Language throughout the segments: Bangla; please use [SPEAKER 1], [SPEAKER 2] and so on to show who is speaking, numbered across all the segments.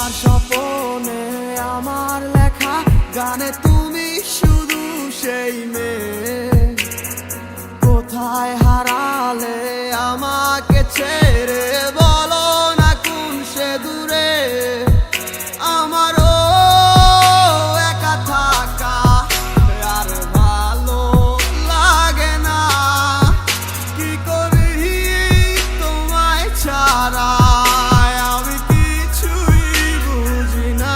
[SPEAKER 1] আমার স্বপ্নে আমার লেখা গানে তুমি শুধু সেই মেয়ে। কোথায় হারালে আমাকে ছেড়ে, বলো না কোন সে দূরে। আমারও একা থাকা আর ভালো লাগে না, কি করি তোমায় ছাড়া আমি কিছুই বুঝি না।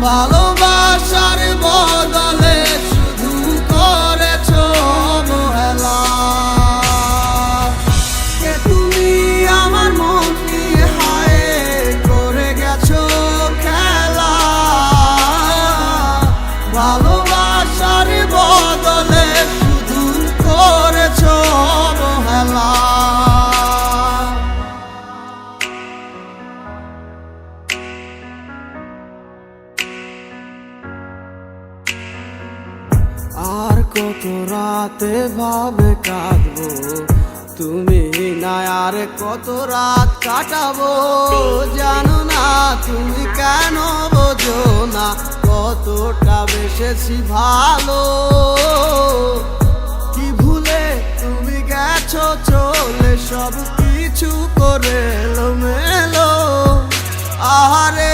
[SPEAKER 1] ভালোবাসার বদলে শুধু করেছো অবহেলা। কে তুমি আমার মন নিয়ে হায় করে গেছো খেলা। ভালোবাসার বদলে শুধু করেছো অবহেলা। আর কত রাতে ভাবে কাঁদবো তুমি না, আর কত রাত কাটাবো জানো না তুমি কেন বোঝো না কতটা বেসেছি ভালো। কি ভুলে তুমি গেছো চলে, সব কিছু করে এলোমেলো। আহারে